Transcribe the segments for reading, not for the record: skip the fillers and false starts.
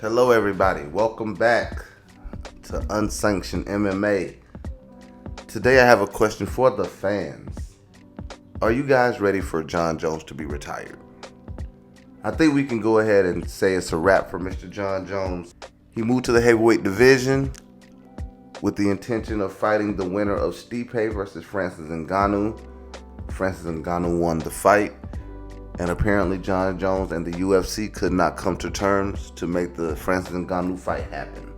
Hello everybody, welcome back to Unsanctioned MMA. Today I have a question for the fans. Are you guys ready for Jon Jones to be retired? I think we can go ahead and say it's a wrap for Mr. Jon Jones. He moved to the heavyweight division with the intention of fighting the winner of Stipe versus Francis Ngannou. Francis Ngannou won the fight. And apparently Jon Jones and the UFC could not come to terms to make the Francis Ngannou fight happen.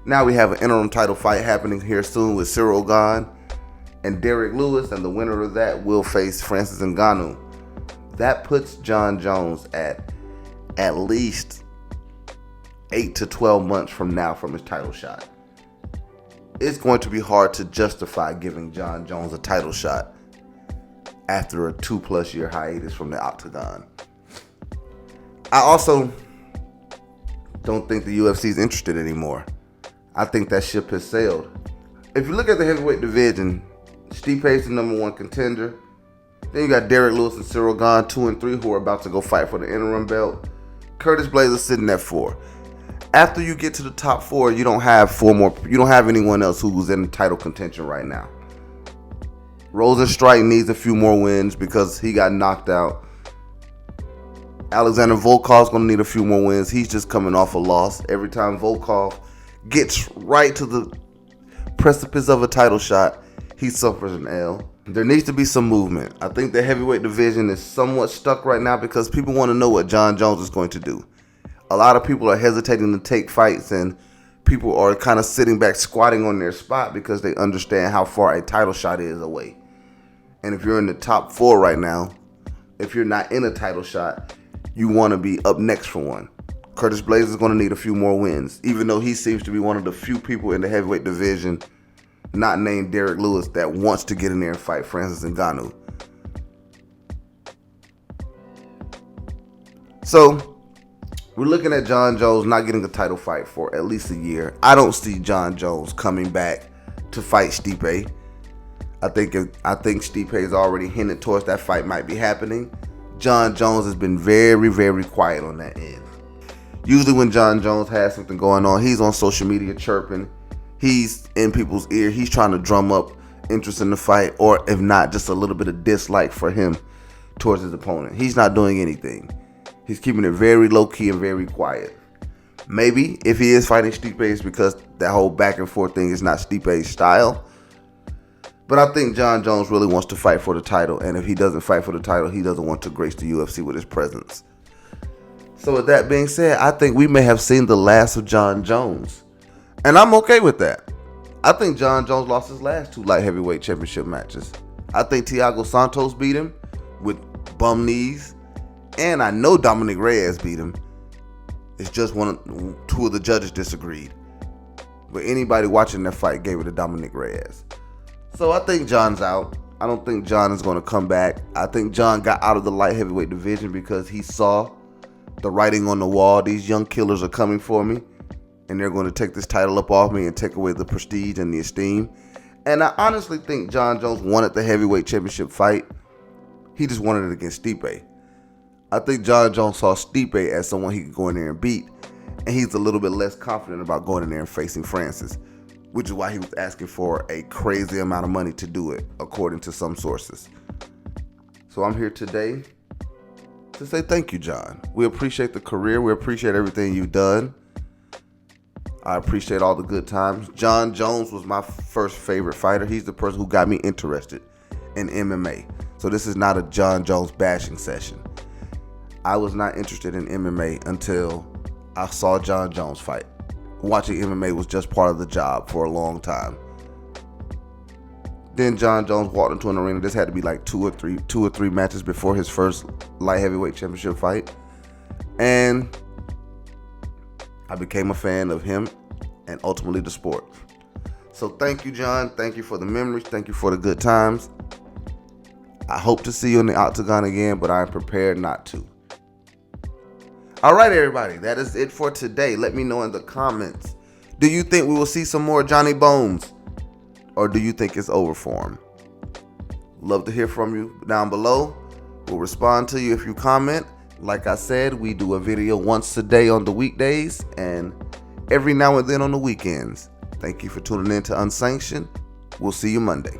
Now we have an interim title fight happening here soon with Ciryl Gane and Derek Lewis, and the winner of that will face Francis Ngannou. That puts Jon Jones at least 8 to 12 months from now from his title shot. It's going to be hard to justify giving Jon Jones a title shot after a 2+ year hiatus from the octagon. I also don't think the UFC is interested anymore. I think that ship has sailed. If you look at the heavyweight division, Stipe is the number one contender. Then you got Derek Lewis and Ciryl Gane, 2 and 3, who are about to go fight for the interim belt. Curtis Blades sitting at 4. After you get to the top 4, you don't have 4 more. You don't have anyone else who's in title contention right now. Rosenstrike needs a few more wins because he got knocked out. Alexander Volkov's going to need a few more wins. He's just coming off a loss. Every time Volkov gets right to the precipice of a title shot, he suffers an L. There needs to be some movement. I think the heavyweight division is somewhat stuck right now because people want to know what Jon Jones is going to do. A lot of people are hesitating to take fights, and people are kind of sitting back squatting on their spot because they understand how far a title shot is away. And if you're in the top 4 right now, if you're not in a title shot, you want to be up next for one. Curtis Blades is going to need a few more wins, even though he seems to be one of the few people in the heavyweight division, not named Derek Lewis, that wants to get in there and fight Francis Ngannou. So we're looking at Jon Jones not getting a title fight for at least a year. I don't see Jon Jones coming back to fight Stipe. I think Stipe has already hinted towards that fight might be happening. Jon Jones has been very, very quiet on that end. Usually when Jon Jones has something going on, he's on social media chirping. He's in people's ear. He's trying to drum up interest in the fight, or if not, just a little bit of dislike for him towards his opponent. He's not doing anything. He's keeping it very low-key and very quiet. Maybe if he is fighting Stipe, it's because that whole back and forth thing is not Stipe's style. But I think Jon Jones really wants to fight for the title, and if he doesn't fight for the title, he doesn't want to grace the UFC with his presence. So with that being said, I think we may have seen the last of Jon Jones, and I'm okay with that. I think Jon Jones lost his last 2 light heavyweight championship matches. I think Thiago Santos beat him with bum knees, and I know Dominic Reyes beat him. It's just 2 of the judges disagreed, but anybody watching that fight gave it to Dominic Reyes. So I think Jon's out. I don't think Jon is going to come back. I think Jon got out of the light heavyweight division because he saw the writing on the wall. These young killers are coming for me, and they're going to take this title up off me and take away the prestige and the esteem. And I honestly think Jon Jones wanted the heavyweight championship fight. He just wanted it against Stipe. I think Jon Jones saw Stipe as someone he could go in there and beat, and he's a little bit less confident about going in there and facing Francis, which is why he was asking for a crazy amount of money to do it, according to some sources. So I'm here today to say thank you, Jon. We appreciate the career. We appreciate everything you've done. I appreciate all the good times. Jon Jones was my first favorite fighter. He's the person who got me interested in MMA. So this is not a Jon Jones bashing session. I was not interested in MMA until I saw Jon Jones fight. Watching MMA was just part of the job for a long time. Then Jon Jones walked into an arena. This had to be like two or three matches before his first light heavyweight championship fight. And I became a fan of him and ultimately the sport. So thank you, Jon. Thank you for the memories. Thank you for the good times. I hope to see you in the octagon again, but I am prepared not to. All right, everybody, that is it for today. Let me know in the comments. Do you think we will see some more Johnny Bones? Or do you think it's over for him? Love to hear from you down below. We'll respond to you if you comment. Like I said, we do a video once a day on the weekdays and every now and then on the weekends. Thank you for tuning in to Unsanctioned. We'll see you Monday.